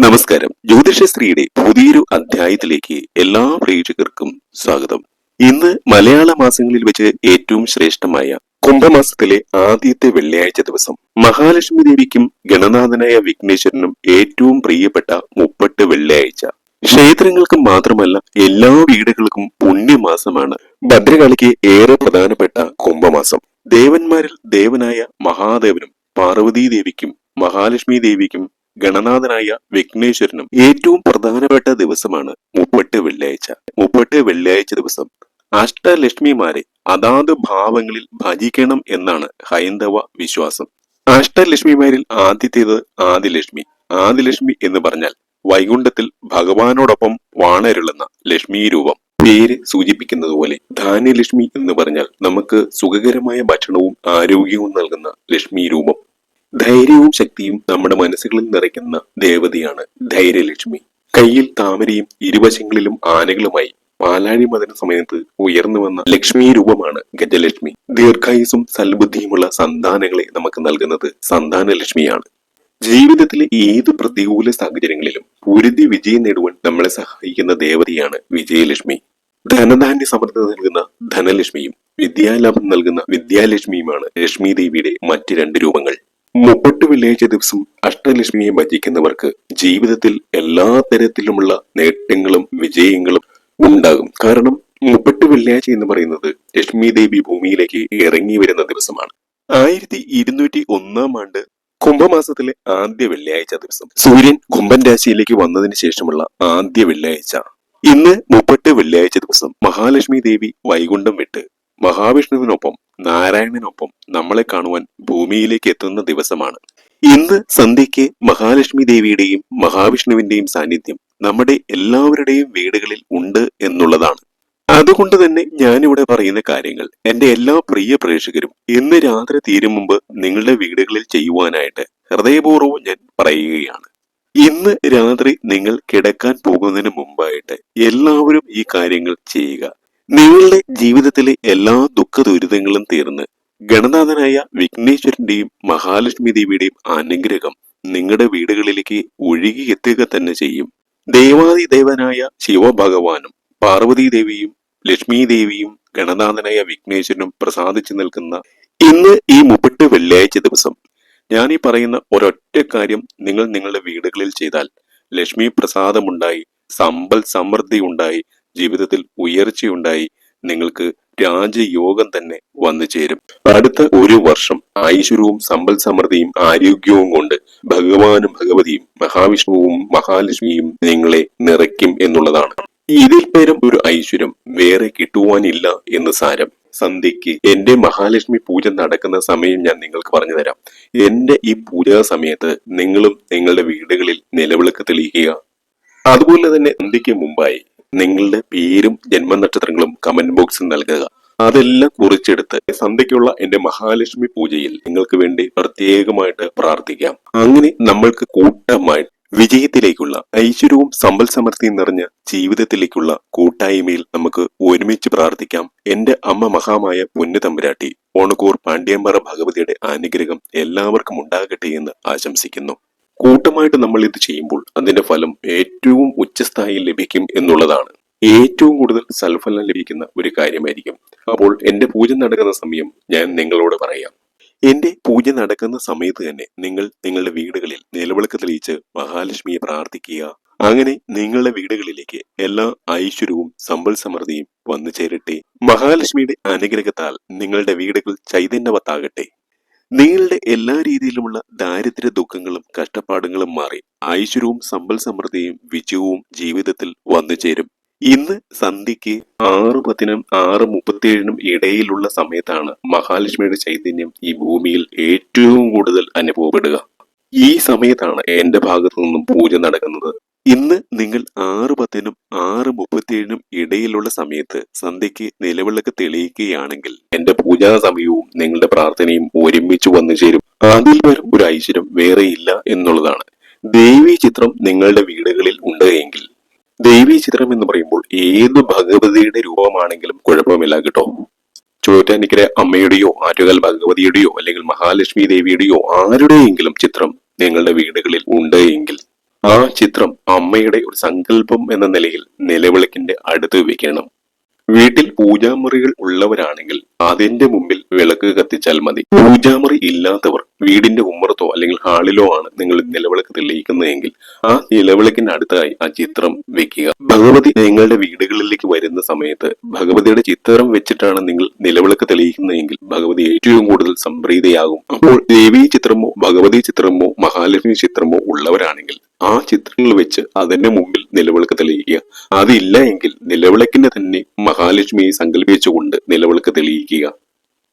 നമസ്കാരം. ജ്യോതിഷശ്രീയുടെ പുതിയൊരു അധ്യായത്തിലേക്ക് എല്ലാ പ്രേക്ഷകർക്കും സ്വാഗതം. ഇന്ന് മലയാള മാസങ്ങളിൽ വെച്ച് ഏറ്റവും ശ്രേഷ്ഠമായ കുംഭമാസത്തിലെ ആദ്യത്തെ വെള്ളിയാഴ്ച ദിവസം മഹാലക്ഷ്മി ദേവിക്കും ഗണനാഥനായ വിഘ്നേശ്വരനും ഏറ്റവും പ്രിയപ്പെട്ട മുപ്പട്ട് വെള്ളിയാഴ്ച. ക്ഷേത്രങ്ങൾക്കും മാത്രമല്ല എല്ലാ വീടുകൾക്കും പുണ്യമാസമാണ് ഭദ്രകാളിക്ക് ഏറെ പ്രധാനപ്പെട്ട കുംഭമാസം. ദേവന്മാരിൽ ദേവനായ മഹാദേവനും പാർവതീ ദേവിക്കും മഹാലക്ഷ്മി ദേവിക്കും ഗണനാഥനായ വിഘ്നേശ്വരനും ഏറ്റവും പ്രധാനപ്പെട്ട ദിവസമാണ് മുപ്പട്ട് വെള്ളിയാഴ്ച. മുപ്പട്ട് വെള്ളിയാഴ്ച ദിവസം അഷ്ടലക്ഷ്മിമാരെ അതാത് ഭാവങ്ങളിൽ ഭജിക്കണം എന്നാണ് ഹൈന്ദവ വിശ്വാസം. അഷ്ടലക്ഷ്മിമാരിൽ ആദ്യത്തേത് ആദിലക്ഷ്മി. ആദിലക്ഷ്മി എന്ന് പറഞ്ഞാൽ വൈകുണ്ഠത്തിൽ ഭഗവാനോടൊപ്പം വാണരുളുന്ന ലക്ഷ്മി രൂപം. പേര് സൂചിപ്പിക്കുന്നത് പോലെ ധാന്യലക്ഷ്മി എന്ന് പറഞ്ഞാൽ നമുക്ക് സുഖകരമായ ഭക്ഷണവും ആരോഗ്യവും നൽകുന്ന ലക്ഷ്മി രൂപം. ധൈര്യവും ശക്തിയും നമ്മുടെ മനസ്സുകളിൽ നിറയ്ക്കുന്ന ദേവതയാണ് ധൈര്യലക്ഷ്മി. കയ്യിൽ താമരയും ഇരുവശങ്ങളിലും ആനകളുമായി പാലാഴി മദന സമയത്ത് ഉയർന്നു വന്ന ലക്ഷ്മി രൂപമാണ് ഗജലക്ഷ്മി. ദീർഘായുസും സൽബുദ്ധിയുമുള്ള സന്താനങ്ങളെ നമുക്ക് നൽകുന്നത് സന്താനലക്ഷ്മിയാണ്. ജീവിതത്തിലെ ഏത് പ്രതികൂല സാഹചര്യങ്ങളിലും പൊരുതി വിജയം നേടുവാൻ നമ്മളെ സഹായിക്കുന്ന ദേവതയാണ് വിജയലക്ഷ്മി. ധനധാന്യ സമൃദ്ധി നൽകുന്ന ധനലക്ഷ്മിയും വിദ്യാലാഭം നൽകുന്ന വിദ്യാലക്ഷ്മിയുമാണ് ലക്ഷ്മി ദേവിയുടെ മറ്റ് രണ്ട് രൂപങ്ങൾ. മുപ്പട്ട് വെള്ളിയാഴ്ച ദിവസം അഷ്ടലക്ഷ്മിയെ ഭജിക്കുന്നവർക്ക് ജീവിതത്തിൽ എല്ലാ തരത്തിലുമുള്ള നേട്ടങ്ങളും വിജയങ്ങളും ഉണ്ടാകും. കാരണം മുപ്പട്ട് വെള്ളിയാഴ്ച എന്ന് പറയുന്നത് ലക്ഷ്മി ദേവി ഭൂമിയിലേക്ക് ഇറങ്ങി വരുന്ന ദിവസമാണ്. 1201 ആണ്ട് കുംഭമാസത്തിലെ ആദ്യ വെള്ളിയാഴ്ച ദിവസം സൂര്യൻ കുംഭൻ രാശിയിലേക്ക് വന്നതിന് ശേഷമുള്ള ആദ്യ വെള്ളിയാഴ്ച. ഇന്ന് മുപ്പട്ട് വെള്ളിയാഴ്ച ദിവസം മഹാലക്ഷ്മി ദേവി വൈകുണ്ഠം വിട്ട് മഹാവിഷ്ണുവിനൊപ്പം നാരായണനൊപ്പം നമ്മളെ കാണുവാൻ ഭൂമിയിലേക്ക് എത്തുന്ന ദിവസമാണ്. ഇന്ന് സന്ധ്യയ്ക്ക് മഹാലക്ഷ്മി ദേവിയുടെയും മഹാവിഷ്ണുവിന്റെയും സാന്നിധ്യം നമ്മുടെ എല്ലാവരുടെയും വീടുകളിൽ ഉണ്ട് എന്നുള്ളതാണ്. അതുകൊണ്ട് തന്നെ ഞാനിവിടെ പറയുന്ന കാര്യങ്ങൾ എന്റെ എല്ലാ പ്രിയ പ്രേക്ഷകരും ഇന്ന് രാത്രി തീരും മുമ്പ് നിങ്ങളുടെ വീടുകളിൽ ചെയ്യുവാനായിട്ട് ഹൃദയപൂർവ്വം ഞാൻ പറയുകയാണ്. ഇന്ന് രാത്രി നിങ്ങൾ കിടക്കാൻ പോകുന്നതിന് മുമ്പായിട്ട് എല്ലാവരും ഈ കാര്യങ്ങൾ ചെയ്യുക. നിങ്ങളുടെ ജീവിതത്തിലെ എല്ലാ ദുഃഖ ദുരിതങ്ങളും തീർന്ന് ഗണനാഥനായ വിഘ്നേശ്വരന്റെയും മഹാലക്ഷ്മി ദേവിയുടെയും അനുഗ്രഹം നിങ്ങളുടെ വീടുകളിലേക്ക് ഒഴുകിയെത്തുക തന്നെ ചെയ്യും. ദേവാദിദേവനായ ശിവഭഗവാനും പാർവതീ ദേവിയും ലക്ഷ്മി ദേവിയും ഗണനാഥനായ വിഘ്നേശ്വരനും പ്രസാദിച്ചു നിൽക്കുന്ന ഇന്ന് ഈ മുപ്പട്ട് വെള്ളിയാഴ്ച ദിവസം ഞാൻ ഈ പറയുന്ന ഒരൊറ്റ കാര്യം നിങ്ങൾ നിങ്ങളുടെ വീടുകളിൽ ചെയ്താൽ ലക്ഷ്മി പ്രസാദമുണ്ടായി, സമ്പൽ സമൃദ്ധി ഉണ്ടായി, ജീവിതത്തിൽ ഉയർച്ചയുണ്ടായി, നിങ്ങൾക്ക് രാജയോഗം തന്നെ വന്നു ചേരും. അടുത്ത ഒരു വർഷം ഐശ്വര്യവും സമ്പൽ സമൃദ്ധിയും ആരോഗ്യവും കൊണ്ട് ഭഗവാനും ഭഗവതിയും മഹാവിഷ്ണുവും മഹാലക്ഷ്മിയും നിങ്ങളെ നിറയ്ക്കും എന്നുള്ളതാണ്. ഇതിൽ പേരും ഒരു ഐശ്വര്യം വേറെ കിട്ടുവാനില്ല എന്ന് സാരം. സന്ധ്യയ്ക്ക് എന്റെ മഹാലക്ഷ്മി പൂജ നടക്കുന്ന സമയം ഞാൻ നിങ്ങൾക്ക് പറഞ്ഞു തരാം. എന്റെ ഈ പൂജാ സമയത്ത് നിങ്ങളും നിങ്ങളുടെ വീടുകളിൽ നിലവിളക്ക് തെളിയിക്കുക. അതുപോലെ തന്നെ സന്ധ്യയ്ക്ക് മുമ്പായി നിങ്ങളുടെ പേരും ജന്മനക്ഷത്രങ്ങളും കമന്റ് ബോക്സിൽ നൽകുക. അതെല്ലാം കുറിച്ചെടുത്ത് സന്ധ്യയ്ക്കുള്ള എന്റെ മഹാലക്ഷ്മി പൂജയിൽ നിങ്ങൾക്ക് വേണ്ടി പ്രത്യേകമായിട്ട് പ്രാർത്ഥിക്കാം. അങ്ങനെ നമ്മൾക്ക് കൂട്ടമായി വിജയത്തിലേക്കുള്ള ഐശ്വര്യവും സമ്പൽ സമൃദ്ധിയും നിറഞ്ഞ ജീവിതത്തിലേക്കുള്ള കൂട്ടായ്മയിൽ നമുക്ക് ഒരുമിച്ച് പ്രാർത്ഥിക്കാം. എന്റെ അമ്മ മഹാമായ പൊന്നു തമ്പുരാട്ടി ഓണക്കൂർ പാണ്ഡ്യാമ്പറ ഭഗവതിയുടെ അനുഗ്രഹം എല്ലാവർക്കും ഉണ്ടാകട്ടെ എന്ന് ആശംസിക്കുന്നു. കൂട്ടമായിട്ട് നമ്മൾ ഇത് ചെയ്യുമ്പോൾ അതിന്റെ ഫലം ഏറ്റവും ഉച്ചസ്ഥായിയിൽ ലഭിക്കും എന്നുള്ളതാണ്. ഏറ്റവും കൂടുതൽ സൽഫലം ലഭിക്കുന്ന ഒരു കാര്യമായിരിക്കും. അപ്പോൾ എന്റെ പൂജ നടക്കുന്ന സമയം ഞാൻ നിങ്ങളോട് പറയാം. എന്റെ പൂജ നടക്കുന്ന സമയത്ത് തന്നെ നിങ്ങൾ നിങ്ങളുടെ വീടുകളിൽ നിലവിളക്ക് തെളിയിച്ച് മഹാലക്ഷ്മിയെ പ്രാർത്ഥിക്കുക. അങ്ങനെ നിങ്ങളുടെ വീടുകളിലേക്ക് എല്ലാ ഐശ്വര്യവും സമ്പൽ സമൃദ്ധിയും വന്നു ചേരട്ടെ. മഹാലക്ഷ്മിയുടെ അനുഗ്രഹത്താൽ നിങ്ങളുടെ വീടുകൾ ചൈതന്യവത്താകട്ടെ. നിങ്ങളുടെ എല്ലാ രീതിയിലുമുള്ള ദാരിദ്ര്യ ദുഃഖങ്ങളും കഷ്ടപ്പാടുകളും മാറി ഐശ്വര്യവും സമ്പൽ സമൃദ്ധിയും വിജയവും ജീവിതത്തിൽ വന്നു ചേരും. ഇന്ന് സന്ധ്യയ്ക്ക് 6:10 6:37 ഇടയിലുള്ള സമയത്താണ് മഹാലക്ഷ്മിയുടെ ചൈതന്യം ഈ ഭൂമിയിൽ ഏറ്റവും കൂടുതൽ അനുഭവപ്പെടുക. ഈ സമയത്താണ് എന്റെ ഭാഗത്തു നിന്നും പൂജ നടക്കുന്നത്. ഇന്ന് നിങ്ങൾ 6:10 6:37 ഇടയിലുള്ള സമയത്ത് സന്ധ്യയ്ക്ക് നിലവിളക്ക് തെളിയിക്കുകയാണെങ്കിൽ എന്റെ പൂജാ സമയവും നിങ്ങളുടെ പ്രാർത്ഥനയും ഒരുമിച്ച് വന്നു ചേരും. അതിൽ വരും ഒരു ഐശ്വര്യം വേറെ ഇല്ല എന്നുള്ളതാണ്. ദേവീ ചിത്രം നിങ്ങളുടെ വീടുകളിൽ ഉണ്ട് എങ്കിൽ, ദേവീ ചിത്രം എന്ന് പറയുമ്പോൾ ഏത് ഭഗവതിയുടെ രൂപമാണെങ്കിലും കുഴപ്പമില്ല കേട്ടോ. ചോറ്റാനിക്കര അമ്മയുടെയോ ആറ്റുകാൽ ഭഗവതിയുടെയോ അല്ലെങ്കിൽ മഹാലക്ഷ്മി ദേവിയുടെയോ ആരുടെയെങ്കിലും ചിത്രം നിങ്ങളുടെ വീടുകളിൽ ഉണ്ട് എങ്കിൽ ആ ചിത്രം അമ്മയുടെ ഒരു സങ്കല്പം എന്ന നിലയിൽ നിലവിളക്കിന്റെ അടുത്ത് വെക്കണം. വീട്ടിൽ പൂജാമുറികൾ ഉള്ളവരാണെങ്കിൽ അതിന്റെ മുമ്പിൽ വിളക്ക് കത്തിച്ചാൽ മതി. പൂജാമുറി ഇല്ലാത്തവർ വീടിന്റെ ഉമ്മറത്തോ അല്ലെങ്കിൽ ഹാളിലോ ആണ് നിങ്ങൾ നിലവിളക്ക് തെളിയിക്കുന്നതെങ്കിൽ ആ നിലവിളക്കിന് അടുത്തായി ആ ചിത്രം വെക്കുക. ഭഗവതി നിങ്ങളുടെ വീടുകളിലേക്ക് വരുന്ന സമയത്ത് ഭഗവതിയുടെ ചിത്രം വെച്ചിട്ടാണ് നിങ്ങൾ നിലവിളക്ക് തെളിയിക്കുന്നതെങ്കിൽ ഭഗവതി ഏറ്റവും കൂടുതൽ സംപ്രീതയാകും. അപ്പോൾ ദേവീ ചിത്രമോ ഭഗവതി ചിത്രമോ മഹാലക്ഷ്മി ചിത്രമോ ഉള്ളവരാണെങ്കിൽ ആ ചിത്രങ്ങൾ വെച്ച് അതിന്റെ മുമ്പിൽ നിലവിളക്ക് തെളിയിക്കുക. അതില്ല എങ്കിൽ നിലവിളക്കിന്റെ തന്നെ മഹാലക്ഷ്മിയെ സങ്കല്പിച്ചുകൊണ്ട് നിലവിളക്ക് തെളിയിക്കുക.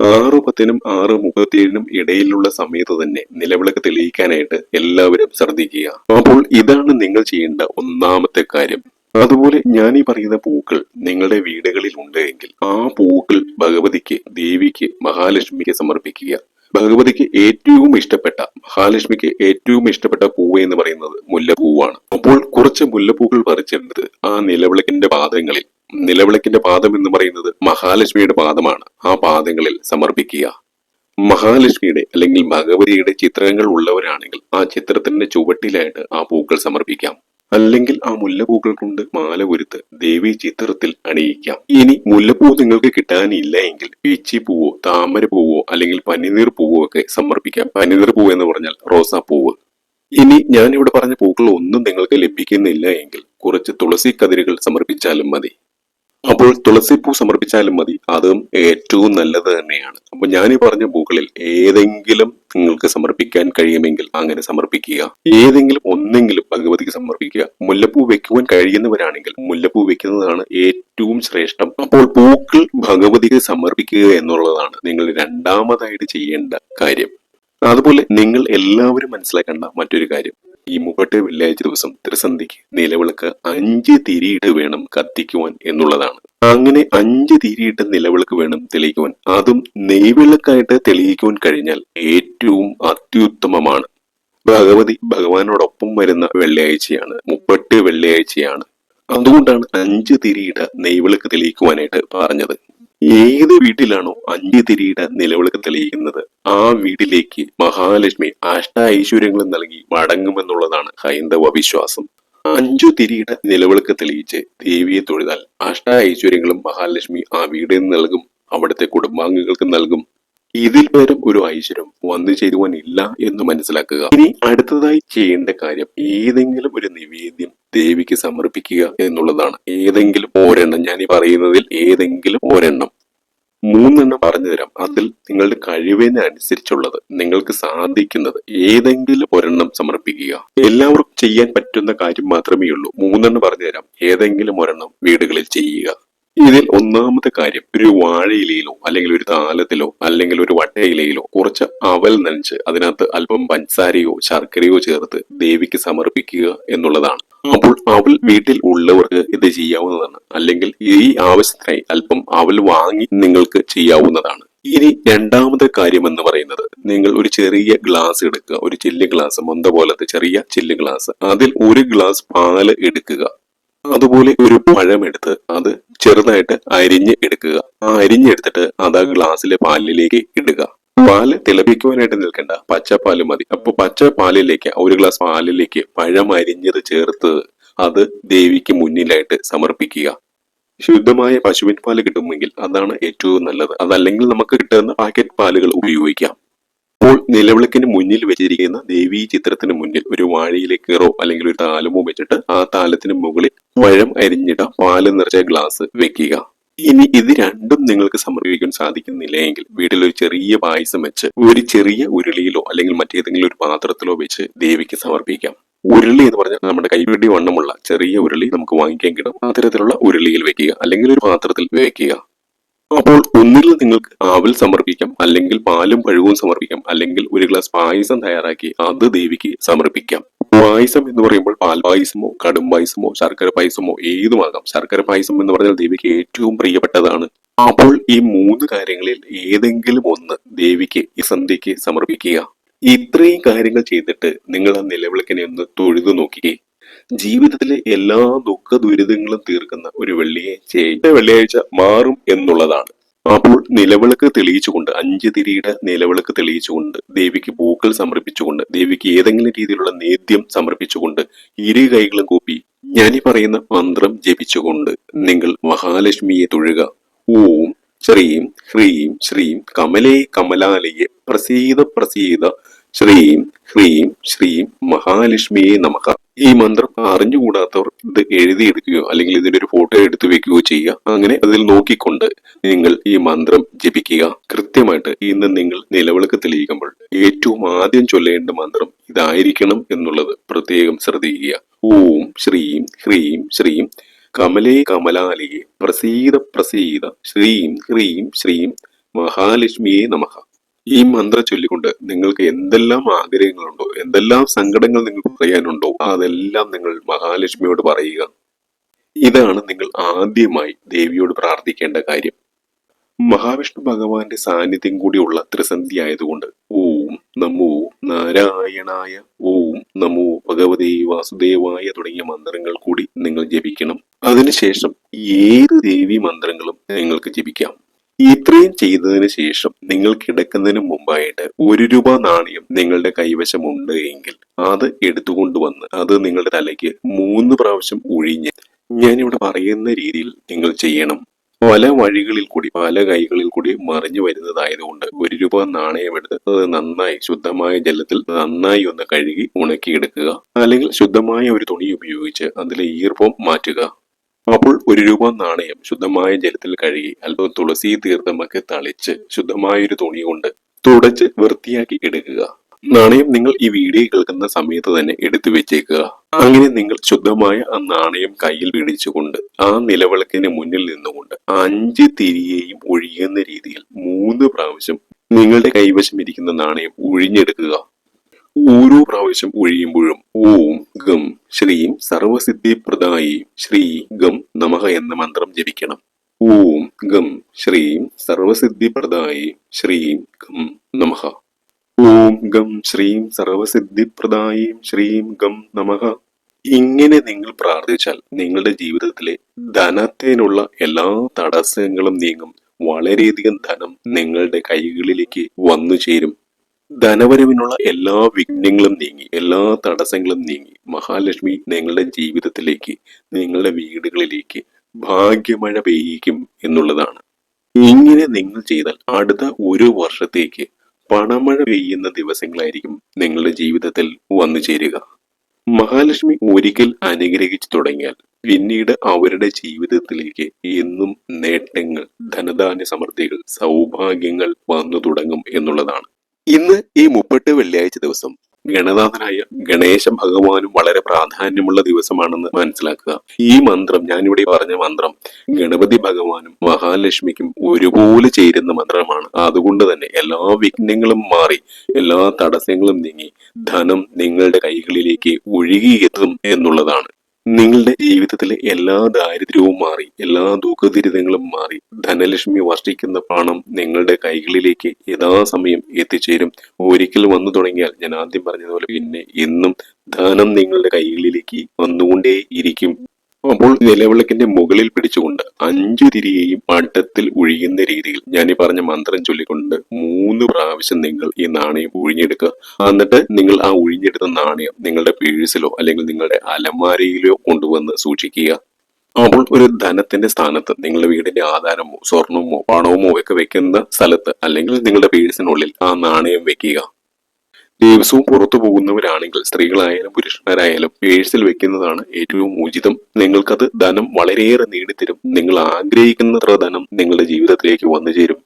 6:10 6:37 ഇടയിലുള്ള സമയത്ത് തന്നെ നിലവിളക്ക് തെളിയിക്കാനായിട്ട് എല്ലാവരും ശ്രദ്ധിക്കുക. അപ്പോൾ ഇതാണ് നിങ്ങൾ ചെയ്യേണ്ട ഒന്നാമത്തെ കാര്യം. അതുപോലെ ഞാൻ ഈ പറയുന്ന പൂക്കൾ നിങ്ങളുടെ വീടുകളിൽ ഉണ്ട് എങ്കിൽ ആ പൂക്കൾ ഭഗവതിക്ക്, ദേവിക്ക്, മഹാലക്ഷ്മിക്ക് സമർപ്പിക്കുക. ഭഗവതിക്ക് ഏറ്റവും ഇഷ്ടപ്പെട്ട, മഹാലക്ഷ്മിക്ക് ഏറ്റവും ഇഷ്ടപ്പെട്ട പൂവ് എന്ന് പറയുന്നത് മുല്ലപ്പൂവാണ്. അപ്പോൾ കുറച്ച് മുല്ലപ്പൂക്കൾ പറിച്ചെടുത്ത് ആ നിലവിളക്കിന്റെ പാദങ്ങളിൽ, നിലവിളക്കിന്റെ പാദം എന്ന് പറയുന്നത് മഹാലക്ഷ്മിയുടെ പാദമാണ്, ആ പാദങ്ങളിൽ സമർപ്പിക്കുക. മഹാലക്ഷ്മിയുടെ അല്ലെങ്കിൽ ഭഗവതിയുടെ ചിത്രങ്ങൾ ഉള്ളവരാണെങ്കിൽ ആ ചിത്രത്തിന്റെ ചുവട്ടിലായിട്ട് ആ പൂക്കൾ സമർപ്പിക്കാം. അല്ലെങ്കിൽ ആ മുല്ലപ്പൂക്കൾ കൊണ്ട് മാല ഒരുത്ത് ദേവി ചിത്രത്തിൽ അണിയിക്കാം. ഇനി മുല്ലപ്പൂ നിങ്ങൾക്ക് കിട്ടാനില്ല എങ്കിൽ പിച്ചിപ്പൂവോ താമരപ്പൂവോ അല്ലെങ്കിൽ പനിനീർ പൂവോ ഒക്കെ സമർപ്പിക്കാം. പനിനീർ പൂവ് എന്ന് പറഞ്ഞാൽ റോസാപ്പൂവ്. ഇനി ഞാൻ ഇവിടെ പറഞ്ഞ പൂക്കൾ ഒന്നും നിങ്ങൾക്ക് ലഭിക്കുന്നില്ല എങ്കിൽ കുറച്ച് തുളസി കതിരുകൾ സമർപ്പിച്ചാലും മതി. അപ്പോൾ തുളസിപ്പൂ സമർപ്പിച്ചാലും മതി, അതും ഏറ്റവും നല്ലത് തന്നെയാണ്. അപ്പൊ ഞാൻ ഈ പറഞ്ഞ പൂക്കളിൽ ഏതെങ്കിലും നിങ്ങൾക്ക് സമർപ്പിക്കാൻ കഴിയുമെങ്കിൽ അങ്ങനെ സമർപ്പിക്കുക. ഏതെങ്കിലും ഒന്നെങ്കിലും ഭഗവതിക്ക് സമർപ്പിക്കുക. മുല്ലപ്പൂ വെക്കുവാൻ കഴിയുന്നവരാണെങ്കിൽ മുല്ലപ്പൂ വെക്കുന്നതാണ് ഏറ്റവും ശ്രേഷ്ഠം. അപ്പോൾ പൂക്കൾ ഭഗവതിക്ക് സമർപ്പിക്കുക എന്നുള്ളതാണ് നിങ്ങൾ രണ്ടാമതായിട്ട് ചെയ്യേണ്ട കാര്യം. അതുപോലെ നിങ്ങൾ എല്ലാവരും മനസ്സിലാക്കേണ്ട മറ്റൊരു കാര്യം, ഈ 38 വെള്ളിയാഴ്ച ദിവസം ത്രിസന്ധിക്ക് നിലവിളക്ക് 5 തിരിയിട്ട് വേണം കത്തിക്കുവാൻ എന്നുള്ളതാണ്. അങ്ങനെ 5 തിരിയിട്ട് നിലവിളക്ക് വേണം തെളിയിക്കുവാൻ. അതും നെയ്വിളക്കായിട്ട് തെളിയിക്കുവാൻ കഴിഞ്ഞാൽ ഏറ്റവും അത്യുത്തമമാണ്. ഭഗവതി ഭഗവാനോടൊപ്പം വരുന്ന വെള്ളിയാഴ്ചയാണ്, 38 വെള്ളിയാഴ്ചയാണ്. അതുകൊണ്ടാണ് 5 തിരിയിട്ട് നെയ്വിളക്ക് തെളിയിക്കുവാനായിട്ട് പറഞ്ഞത്. ഏത് വീട്ടിലാണോ 5 തിരിയുടെ നിലവിളക്ക് തെളിയിക്കുന്നത് ആ വീട്ടിലേക്ക് മഹാലക്ഷ്മി ഐശ്വര്യങ്ങളും നൽകി മടങ്ങുമെന്നുള്ളതാണ് ഹൈന്ദവ വിശ്വാസം. 5 തിരിയുടെ നിലവിളക്ക് തെളിയിച്ച് ദേവിയെ തൊഴുതാൽ ഐശ്വര്യങ്ങളും മഹാലക്ഷ്മി ആ വീടിൽ നൽകും, അവിടുത്തെ കുടുംബാംഗങ്ങൾക്ക് നൽകും. ഇതിൽ പരം ഒരു ഐശ്വര്യം വന്നു ചേരുവാനില്ല എന്ന് മനസ്സിലാക്കുക. ഇനി അടുത്തതായി ചെയ്യേണ്ട കാര്യം ഏതെങ്കിലും ഒരു നിവേദ്യം ദേവിക്ക് സമർപ്പിക്കുക എന്നുള്ളതാണ്. ഏതെങ്കിലും ഒരെണ്ണം, ഞാൻ ഈ പറയുന്നതിൽ ഏതെങ്കിലും ഒരെണ്ണം, 3 എണ്ണം പറഞ്ഞു തരാം. അതിൽ നിങ്ങളുടെ കഴിവിനനുസരിച്ചുള്ളത്, നിങ്ങൾക്ക് സാധിക്കുന്നത് ഏതെങ്കിലും ഒരെണ്ണം സമർപ്പിക്കുക. എല്ലാവർക്കും ചെയ്യാൻ പറ്റുന്ന കാര്യം മാത്രമേ ഉള്ളൂ. 3 എണ്ണം പറഞ്ഞു തരാം, ഏതെങ്കിലും ഒരെണ്ണം വീടുകളിൽ ചെയ്യുക. ഇതിൽ ഒന്നാമത്തെ കാര്യം, ഒരു വാഴയിലയിലോ അല്ലെങ്കിൽ ഒരു താലത്തിലോ അല്ലെങ്കിൽ ഒരു വട്ടയിലയിലോ കുറച്ച് അവൽ നനച്ച് അതിനകത്ത് അല്പം പഞ്ചസാരയോ ശർക്കരയോ ചേർത്ത് ദേവിക്ക് സമർപ്പിക്കുക എന്നുള്ളതാണ്. അപ്പോൾ അവൽ വീട്ടിൽ ഉള്ളവർക്ക് ഇത് ചെയ്യാവുന്നതാണ്. അല്ലെങ്കിൽ ഈ ആവശ്യത്തിനായി അല്പം അവൽ വാങ്ങി നിങ്ങൾക്ക് ചെയ്യാവുന്നതാണ്. ഇനി രണ്ടാമത്തെ കാര്യം എന്ന് പറയുന്നത്, നിങ്ങൾ ഒരു ചെറിയ ഗ്ലാസ് എടുക്കുക, ഒരു ചില്ല് ഗ്ലാസ്, മൊന്ത പോലത്തെ ചെറിയ ചില്ല് ഗ്ലാസ്, അതിൽ 1 ഗ്ലാസ് പാല് എടുക്കുക. അതുപോലെ ഒരു പഴം എടുത്ത് അത് ചെറുതായിട്ട് അരിഞ്ഞ് എടുക്കുക. ആ അരിഞ്ഞെടുത്തിട്ട് അത് ആ ഗ്ലാസ്സിലെ പാലിലേക്ക് ഇടുക. പാല് തിളപ്പിക്കുവാനായിട്ട് നിൽക്കേണ്ട, പച്ചപ്പാല് മതി. അപ്പൊ പച്ച പാലിലേക്ക്, 1 ഗ്ലാസ് പാലിലേക്ക് പഴം അരിഞ്ഞത് ചേർത്ത് അത് ദേവിക്ക് മുന്നിലായിട്ട് സമർപ്പിക്കുക. ശുദ്ധമായ പശുവിൻ പാല് കിട്ടുമെങ്കിൽ അതാണ് ഏറ്റവും നല്ലത്. അതല്ലെങ്കിൽ നമുക്ക് കിട്ടുന്ന പാക്കറ്റ് പാലുകൾ ഉപയോഗിക്കാം. അപ്പോൾ നിലവിളക്കിന് മുന്നിൽ വെച്ചിരിക്കുന്ന ദേവീ ചിത്രത്തിന് മുന്നിൽ ഒരു വാഴയിലെ കീറോ അല്ലെങ്കിൽ ഒരു താലമോ വെച്ചിട്ട് ആ താലത്തിന് മുകളിൽ പഴം അരിഞ്ഞിട്ട പാല് നിറച്ച ഗ്ലാസ് വെക്കുക. ഇനി ഇത് രണ്ടും നിങ്ങൾക്ക് സമർപ്പിക്കാൻ സാധിക്കുന്നില്ല എങ്കിൽ വീട്ടിൽ ഒരു ചെറിയ പായസം വെച്ച് ഒരു ചെറിയ ഉരുളിയിലോ അല്ലെങ്കിൽ മറ്റേതെങ്കിലും ഒരു പാത്രത്തിലോ വെച്ച് ദേവിക്ക് സമർപ്പിക്കാം. ഉരുളി എന്ന് പറഞ്ഞാൽ നമ്മുടെ കൈപിടി വണ്ണമുള്ള ചെറിയ ഉരുളി നമുക്ക് വാങ്ങിക്കാൻ കിട്ടും. അത്തരത്തിലുള്ള ഉരുളിയിൽ വെക്കുക അല്ലെങ്കിൽ ഒരു പാത്രത്തിൽ വെക്കുക. അപ്പോൾ ഒന്നിൽ നിങ്ങൾക്ക് അവൽ സമർപ്പിക്കാം, അല്ലെങ്കിൽ പാലും പഴവും സമർപ്പിക്കാം, അല്ലെങ്കിൽ 1 ഗ്ലാസ് പായസം തയ്യാറാക്കി അത് ദേവിക്ക് സമർപ്പിക്കാം. പായസം എന്ന് പറയുമ്പോൾ പാൽ പായസമോ കടും പായസമോ ശർക്കര പായസമോ ഏതുമാകാം. ശർക്കര പായസം എന്ന് പറഞ്ഞാൽ ദേവിക്ക് ഏറ്റവും പ്രിയപ്പെട്ടതാണ്. അപ്പോൾ ഈ 3 കാര്യങ്ങളിൽ ഏതെങ്കിലും ഒന്ന് ദേവിക്ക് ഈ സന്ധ്യയ്ക്ക് സമർപ്പിക്കുക. ഇത്രയും കാര്യങ്ങൾ ചെയ്തിട്ട് നിങ്ങൾ ആ നിലവിളക്കിനെ ഒന്ന് തൊഴുതു നോക്കിയേ. ജീവിതത്തിലെ എല്ലാ ദുഃഖ ദുരിതങ്ങളും തീർക്കുന്ന ഒരു വെള്ളിയാഴ്ച മാറും എന്നുള്ളതാണ്. അപ്പോൾ നിലവിളക്ക് തെളിയിച്ചുകൊണ്ട് 5 തിരിയുടെ നിലവിളക്ക് തെളിയിച്ചുകൊണ്ട് ദേവിക്ക് പൂക്കൾ സമർപ്പിച്ചുകൊണ്ട് ദേവിക്ക് ഏതെങ്കിലും രീതിയിലുള്ള നേദ്യം സമർപ്പിച്ചുകൊണ്ട് ഇരു കൈകളും കൂപ്പി ഞാനീ പറയുന്ന മന്ത്രം ജപിച്ചുകൊണ്ട് നിങ്ങൾ മഹാലക്ഷ്മിയെ തൊഴുക. ഓം ശ്രീം ഹ്രീം ശ്രീം കമലേ കമലാലയെ പ്രസീത പ്രസീത ശ്രീം ഹ്രീം ശ്രീം മഹാലക്ഷ്മിയെ നമഃ. ഈ മന്ത്രം അറിഞ്ഞുകൂടാത്തവർ ഇത് എഴുതിയെടുക്കുകയോ അല്ലെങ്കിൽ ഇതിന്റെ ഒരു ഫോട്ടോ എടുത്തു വെക്കുകയോ ചെയ്യുക. അങ്ങനെ അതിൽ നോക്കിക്കൊണ്ട് നിങ്ങൾ ഈ മന്ത്രം ജപിക്കുക. കൃത്യമായിട്ട് ഇന്ന് നിങ്ങൾ നിലവിളക്ക് തെളിയിക്കുമ്പോൾ ഏറ്റവും ആദ്യം ചൊല്ലേണ്ട മന്ത്രം ഇതായിരിക്കണം എന്നുള്ളത് പ്രത്യേകം ശ്രദ്ധിക്കുക. ഓം ശ്രീം ഹ്രീം ശ്രീം കമലേ കമലാലയെ പ്രസീത പ്രസീത ശ്രീം ഹ്രീം ശ്രീം മഹാലക്ഷ്മിയെ നമഃ. ഈ മന്ത്രം ചൊല്ലിക്കൊണ്ട് നിങ്ങൾക്ക് എന്തെല്ലാം ആഗ്രഹങ്ങളുണ്ടോ, എന്തെല്ലാം സങ്കടങ്ങൾ നിങ്ങൾക്ക് പറയാനുണ്ടോ, അതെല്ലാം നിങ്ങൾ മഹാലക്ഷ്മിയോട് പറയുക. ഇതാണ് നിങ്ങൾ ആദ്യമായി ദേവിയോട് പ്രാർത്ഥിക്കേണ്ട കാര്യം. മഹാവിഷ്ണു ഭഗവാന്റെ സാന്നിധ്യം കൂടിയുള്ള ത്രിസന്ധി ആയതുകൊണ്ട് ഓം നമോ നാരായണായ, ഓം നമോ ഭഗവതേ വാസുദേവായ തുടങ്ങിയ മന്ത്രങ്ങൾ കൂടി നിങ്ങൾ ജപിക്കണം. അതിനുശേഷം ഏത് ദേവി മന്ത്രങ്ങളും നിങ്ങൾക്ക് ജപിക്കാം. ഇത്രയും ചെയ്തതിന് ശേഷം നിങ്ങൾ കിടക്കുന്നതിന് മുമ്പായിട്ട് 1 രൂപ നാണയം നിങ്ങളുടെ കൈവശമുണ്ട് എങ്കിൽ അത് എടുത്തുകൊണ്ടുവന്ന് അത് നിങ്ങളുടെ തലയ്ക്ക് 3 പ്രാവശ്യം ഒഴിഞ്ഞ് ഞാനിവിടെ പറയുന്ന രീതിയിൽ നിങ്ങൾ ചെയ്യണം. പല വഴികളിൽ കൂടി പല കൈകളിൽ കൂടി മറിഞ്ഞു വരുന്നതായതുകൊണ്ട് 1 രൂപ നാണയം എടുത്ത് അത് നന്നായി ശുദ്ധമായ ജലത്തിൽ നന്നായി ഒന്ന് കഴുകി ഉണക്കിയെടുക്കുക. അല്ലെങ്കിൽ ശുദ്ധമായ ഒരു തുണി ഉപയോഗിച്ച് അതിലെ ഈർപ്പം മാറ്റുക. അപ്പോൾ 1 രൂപ നാണയം ശുദ്ധമായ ജലത്തിൽ കഴുകി അല്പം തുളസി തീർത്ഥമൊക്കെ തളിച്ച് ശുദ്ധമായൊരു തുണി കൊണ്ട് തുടച്ച് വൃത്തിയാക്കി എടുക്കുക. നാണയം നിങ്ങൾ ഈ വീഡിയോ കേൾക്കുന്ന സമയത്ത് തന്നെ എടുത്തു വെച്ചേക്കുക. അങ്ങനെ നിങ്ങൾ ശുദ്ധമായ ആ നാണയം കയ്യിൽ പിടിച്ചുകൊണ്ട് ആ നിലവിളക്കിന് മുന്നിൽ നിന്നുകൊണ്ട് 5 തിരിയെയും ഒഴിയുന്ന രീതിയിൽ 3 പ്രാവശ്യം നിങ്ങളുടെ കൈവശം ഇരിക്കുന്ന നാണയം ഒഴിഞ്ഞെടുക്കുക. ഓരോ പ്രാവശ്യം ഒഴിയുമ്പോഴും ഓം ഗം ശ്രീം സർവസിദ്ധിപ്രദായി ശ്രീ ഗം നമഃ എന്ന മന്ത്രം ജപിക്കണം. ഓം ഗം ശ്രീം സർവസിദ്ധിപ്രദായി ശ്രീം ഗം നമഃ. ഓം ഗം ശ്രീം സർവസിദ്ധിപ്രദായി ശ്രീം ഗം നമഃ. ഇങ്ങനെ നിങ്ങൾ പ്രാർത്ഥിച്ചാൽ നിങ്ങളുടെ ജീവിതത്തിലെ ധനത്തിനുള്ള എല്ലാ തടസ്സങ്ങളും നീങ്ങും. വളരെയധികം ധനം നിങ്ങളുടെ കൈകളിലേക്ക് വന്നു ചേരും. ധനവരവിനുള്ള എല്ലാ വിഘ്നങ്ങളും നീങ്ങി എല്ലാ തടസ്സങ്ങളും നീങ്ങി മഹാലക്ഷ്മി നിങ്ങളുടെ ജീവിതത്തിലേക്ക് നിങ്ങളുടെ വീടുകളിലേക്ക് ഭാഗ്യമഴ പെയ്യിക്കും എന്നുള്ളതാണ്. ഇങ്ങനെ നിങ്ങൾ ചെയ്താൽ അടുത്ത 1 വർഷത്തേക്ക് പണമഴ പെയ്യുന്ന ദിവസങ്ങളായിരിക്കും നിങ്ങളുടെ ജീവിതത്തിൽ വന്നു ചേരുക. മഹാലക്ഷ്മി ഒരിക്കൽ അനുഗ്രഹിച്ചു തുടങ്ങിയാൽ പിന്നീട് അവരുടെ ജീവിതത്തിലേക്ക് എന്നും നേട്ടങ്ങൾ, ധനധാന്യ സമൃദ്ധികൾ, സൗഭാഗ്യങ്ങൾ വന്നു തുടങ്ങും എന്നുള്ളതാണ്. ഇന്ന് ഈ 30 വെള്ളിയാഴ്ച ദിവസം ഗണനാഥനായ ഗണേശ ഭഗവാനും വളരെ പ്രാധാന്യമുള്ള ദിവസമാണെന്ന് മനസ്സിലാക്കുക. ഈ മന്ത്രം, ഞാനിവിടെ പറഞ്ഞ മന്ത്രം, ഗണപതി ഭഗവാനും മഹാലക്ഷ്മിക്കും ഒരുപോലെ ചേരുന്ന മന്ത്രമാണ്. അതുകൊണ്ട് തന്നെ എല്ലാ വിഘ്നങ്ങളും മാറി എല്ലാ തടസ്സങ്ങളും നീങ്ങി ധനം നിങ്ങളുടെ കൈകളിലേക്ക് ഒഴുകിയെത്തും എന്നുള്ളതാണ്. നിങ്ങളുടെ ജീവിതത്തിലെ എല്ലാ ദാരിദ്ര്യവും മാറി എല്ലാ ദുഃഖദുരിതങ്ങളും മാറി ധനലക്ഷ്മി വർഷിക്കുന്ന പണം നിങ്ങളുടെ കൈകളിലേക്ക് യഥാസമയം എത്തിച്ചേരും. ഒരിക്കൽ വന്നു തുടങ്ങിയാൽ ഞാൻ ആദ്യം പറഞ്ഞതുപോലെ പിന്നെ എന്നും ധനം നിങ്ങളുടെ കൈകളിലേക്ക് വന്നുകൊണ്ടേ ഇരിക്കും. അപ്പോൾ നിലവിളക്കിന്റെ മുകളിൽ പിടിച്ചുകൊണ്ട് 5 തിരിയെയും വട്ടത്തിൽ ഒഴിയുന്ന രീതിയിൽ ഞാൻ ഈ പറഞ്ഞ മന്ത്രം ചൊല്ലിക്കൊണ്ട് 3 പ്രാവശ്യം നിങ്ങൾ ഈ നാണയം ഒഴിഞ്ഞെടുക്കുക. എന്നിട്ട് നിങ്ങൾ ആ ഒഴിഞ്ഞെടുത്ത നാണയം നിങ്ങളുടെ പേഴ്സിലോ അല്ലെങ്കിൽ നിങ്ങളുടെ അലമാരയിലോ കൊണ്ടുവന്ന് സൂക്ഷിക്കുക. അപ്പോൾ ഒരു ധനത്തിന്റെ സ്ഥാനത്ത് നിങ്ങളുടെ വീടിന്റെ ആധാരമോ സ്വർണമോ പണമോ ഒക്കെ വെക്കുന്ന സ്ഥലത്ത് അല്ലെങ്കിൽ നിങ്ങളുടെ പേഴ്സിനുള്ളിൽ ആ നാണയം വെക്കുക. ദിവസവും പുറത്തു പോകുന്നവരാണെങ്കിൽ സ്ത്രീകളായാലും പുരുഷന്മാരായാലും പേഴ്സിൽ വെക്കുന്നതാണ് ഏറ്റവും ഉചിതം. നിങ്ങൾക്കത് ധനം വളരെയേറെ നേടിത്തരും. നിങ്ങൾ ആഗ്രഹിക്കുന്നത്ര ധനം നിങ്ങളുടെ ജീവിതത്തിലേക്ക് വന്നു ചേരും.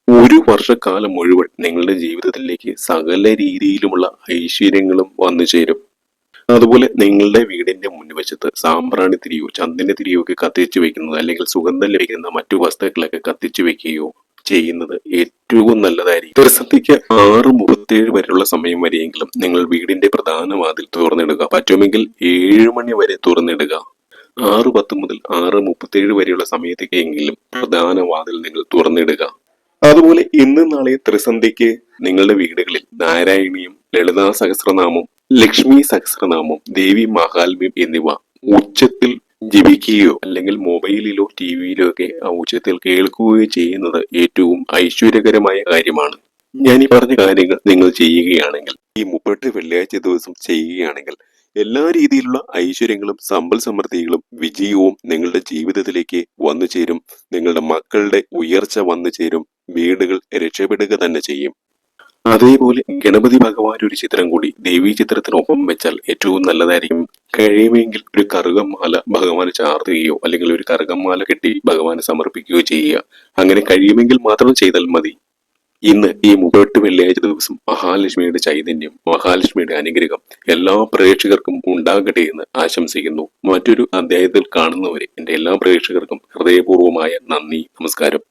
1 വർഷക്കാലം മുഴുവൻ നിങ്ങളുടെ ജീവിതത്തിലേക്ക് സകല രീതിയിലുമുള്ള ഐശ്വര്യങ്ങളും വന്നു ചേരും. അതുപോലെ നിങ്ങളുടെ വീടിന്റെ മുൻവശത്ത് സാമ്പ്രാണി തിരിയോ ചന്ദന തിരിയോ ഒക്കെ കത്തിച്ചു വെക്കുന്നത് അല്ലെങ്കിൽ സുഗന്ധം ലഭിക്കുന്ന മറ്റു വസ്തുക്കളൊക്കെ കത്തിച്ചു വെക്കുകയോ ചെയ്യുന്നത് ഏറ്റവും നല്ലതായിരിക്കും. ത്രിസന്ധിക്ക് 6:37 വരെയുള്ള സമയം വരെയെങ്കിലും നിങ്ങൾ വീടിന്റെ പ്രധാന വാതിൽ തുറന്നിടുക. പറ്റുമെങ്കിൽ 7 മണി വരെ തുറന്നിടുക. 6:10 മുതൽ 6:37 വരെയുള്ള സമയത്തേക്കെങ്കിലും പ്രധാന വാതിൽ നിങ്ങൾ തുറന്നിടുക. അതുപോലെ ഇന്ന് നാളെ ത്രിസന്ധിക്ക് നിങ്ങളുടെ വീടുകളിൽ നാരായണീയം, ലളിതാ സഹസ്രനാമം, ലക്ഷ്മി സഹസ്രനാമം, ദേവി മഹാത്മ്യം എന്നിവ ഉച്ചത്തിൽ ജപിക്കുകയോ അല്ലെങ്കിൽ മൊബൈലിലോ ടിവിയിലോ ഒക്കെ ആ ഉച്ചത്തിൽ കേൾക്കുകയോ ചെയ്യുന്നത് ഏറ്റവും ഐശ്വര്യകരമായ കാര്യമാണ്. ഞാൻ ഈ പറഞ്ഞ കാര്യങ്ങൾ നിങ്ങൾ ചെയ്യുകയാണെങ്കിൽ, ഈ 38 വെള്ളിയാഴ്ച ദിവസം ചെയ്യുകയാണെങ്കിൽ എല്ലാ രീതിയിലുള്ള ഐശ്വര്യങ്ങളും സമ്പൽ സമൃദ്ധികളും വിജയവും നിങ്ങളുടെ ജീവിതത്തിലേക്ക് വന്നു ചേരും. നിങ്ങളുടെ മക്കളുടെ ഉയർച്ച വന്നു ചേരും. വീടുകൾ രക്ഷപ്പെടുക തന്നെ ചെയ്യും. അതേപോലെ ഗണപതി ഭഗവാൻ ഒരു ചിത്രം കൂടി ദേവീ ചിത്രത്തിനൊപ്പം വെച്ചാൽ ഏറ്റവും നല്ലതായിരിക്കും. കഴിയുമെങ്കിൽ ഒരു കറുകമാല ഭഗവാന് ചാർത്തുകയോ അല്ലെങ്കിൽ ഒരു കറുകമാല കെട്ടി ഭഗവാന് സമർപ്പിക്കുകയോ ചെയ്യുക. അങ്ങനെ കഴിയുമെങ്കിൽ മാത്രം ചെയ്താൽ മതി. ഇന്ന് ഈ 38 വെള്ളിയാഴ്ച ദിവസം മഹാലക്ഷ്മിയുടെ ചൈതന്യം, മഹാലക്ഷ്മിയുടെ അനുഗ്രഹം എല്ലാ പ്രേക്ഷകർക്കും ഉണ്ടാകട്ടെ എന്ന് ആശംസിക്കുന്നു. മറ്റൊരു അധ്യായത്തിൽ കാണുന്നവരെ എന്റെ എല്ലാ പ്രേക്ഷകർക്കും ഹൃദയപൂർവ്വമായ നന്ദി, നമസ്കാരം.